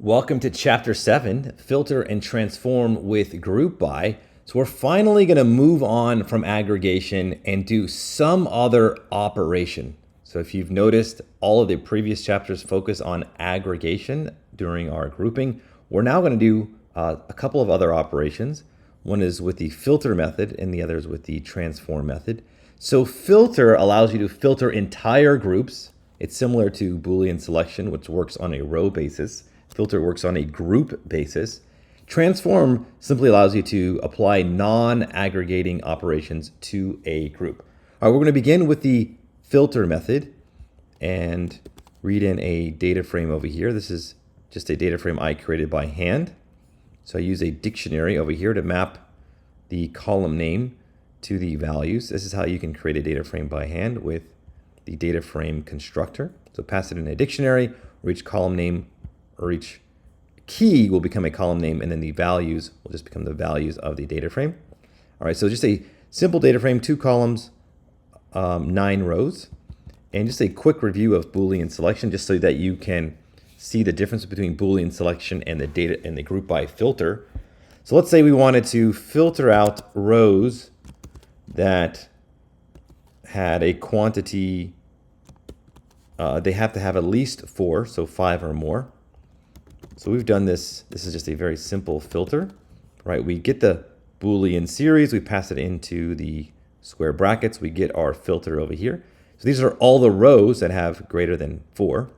Welcome to Chapter 7, Filter and Transform with Group By. So we're finally going to move on from aggregation and do some other operation. So if you've noticed, all of the previous chapters focus on aggregation during our grouping. We're now going to do a couple of other operations. One is with the filter method and the other is with the transform method. So filter allows you to filter entire groups. It's similar to Boolean selection, which works on a row basis. Filter works on a group basis. Transform simply allows you to apply non-aggregating operations to a group. All right, we're going to begin with the filter method and read in a data frame over here. This is just a data frame I created by hand. So I use a dictionary over here to map the column name to the values. This is how you can create a data frame by hand with the data frame constructor. So pass it in a dictionary, where each column name or each key will become a column name, and then the values will just become the values of the data frame. All right, so just a simple data frame, 2 columns, 9 rows, and just a quick review of Boolean selection, just so that you can see the difference between Boolean selection and the data and the group by filter. So let's say we wanted to filter out rows that had a quantity, they have to have at least 4, so 5 or more. So we've done this. This is just a very simple filter, right? We get the Boolean series, we pass it into the square brackets, we get our filter over here. So these are all the rows that have greater than 4.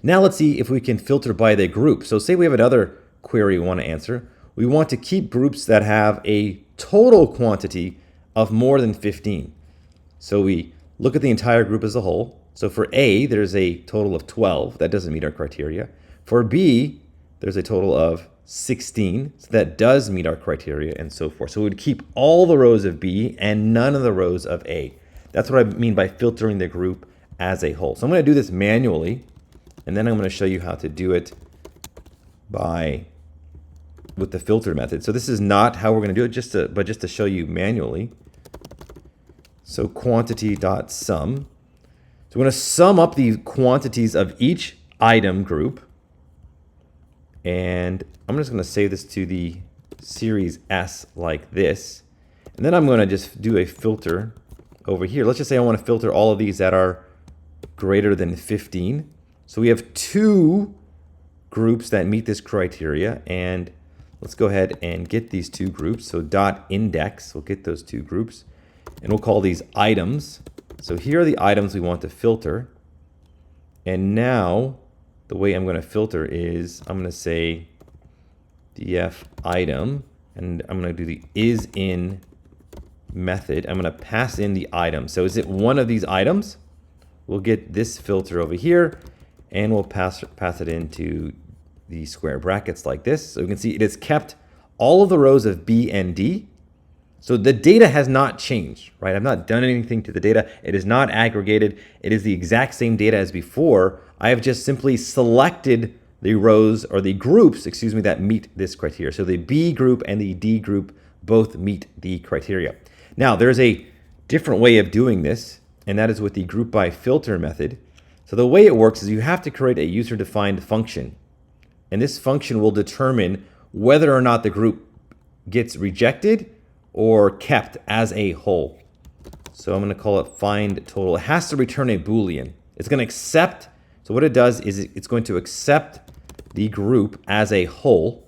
Now let's see if we can filter by the group. So say we have another query we want to answer. We want to keep groups that have a total quantity of more than 15. So we look at the entire group as a whole. So for A, there's a total of 12. That doesn't meet our criteria. For B, there's a total of 16. So that does meet our criteria, and so forth. So we would keep all the rows of B and none of the rows of A. That's what I mean by filtering the group as a whole. So I'm going to do this manually, and then I'm going to show you how to do it with the filter method. So this is not how we're going to do it, but just to show you manually. So quantity.sum. So we're going to sum up the quantities of each item group. And I'm just going to save this to the series S like this. And then I'm going to just do a filter over here. Let's just say I want to filter all of these that are greater than 15. So we have 2 groups that meet this criteria. And let's go ahead and get these 2 groups. So dot index, we'll get those 2 groups. And we'll call these items. So here are the items we want to filter. And now the way I'm going to filter is I'm going to say df item, and I'm going to do the isIn method. I'm going to pass in the item. So is it one of these items? We'll get this filter over here, and we'll pass it into the square brackets like this. So you can see it has kept all of the rows of B and D. So the data has not changed, right? I've not done anything to the data. It is not aggregated. It is the exact same data as before. I have just simply selected the rows or the groups, excuse me, that meet this criteria. So the B group and the D group both meet the criteria. Now there's a different way of doing this, and that is with the group by filter method. So the way it works is you have to create a user-defined function. And this function will determine whether or not the group gets rejected or kept as a whole. So I'm going to call it find total. It has to return a Boolean. It's going to accept. So what it does is it's going to accept the group as a whole.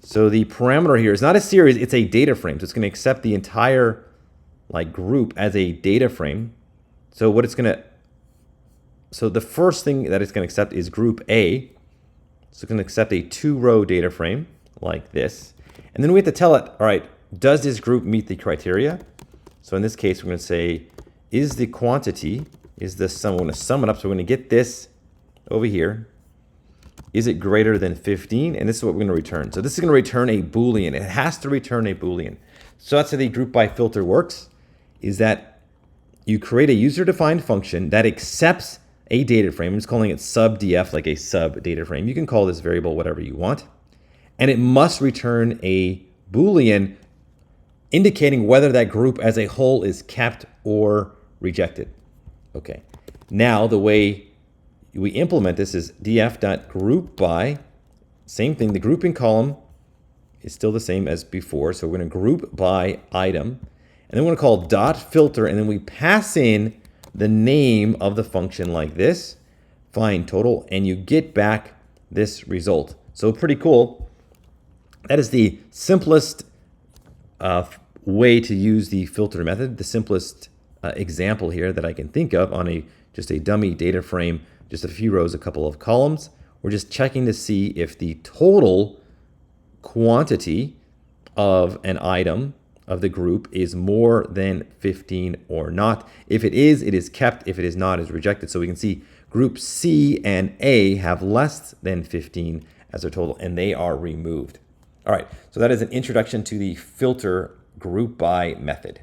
So the parameter here is not a series, it's a data frame. So it's going to accept the entire group as a data frame. So the first thing that it's going to accept is group A. So it's going to accept a 2-row data frame like this. And then we have to tell it, all right, does this group meet the criteria? So in this case, we're going to say, is the quantity, is the sum, we're going to sum it up. So we're going to get this over here. Is it greater than 15? And this is what we're going to return. So this is going to return a Boolean. It has to return a Boolean. So that's how the group by filter works, is that you create a user-defined function that accepts a data frame. I'm just calling it subdf, like a sub data frame. You can call this variable whatever you want. And it must return a Boolean indicating whether that group as a whole is kept or rejected. Okay. Now the way we implement this as df.groupBy. Same thing, the grouping column is still the same as before. So we're going to group by item. And then we're going to call dot filter, and then we pass in the name of the function like this, find total, and you get back this result. So pretty cool. That is the simplest way to use the filter method, the simplest example here that I can think of on just a dummy data frame, just a few rows, a couple of columns. We're just checking to see if the total quantity of an item of the group is more than 15 or not. If it is kept. If it is not, it is rejected. So we can see group C and A have less than 15 as their total, and they are removed. All right, so that is an introduction to the filter group by method.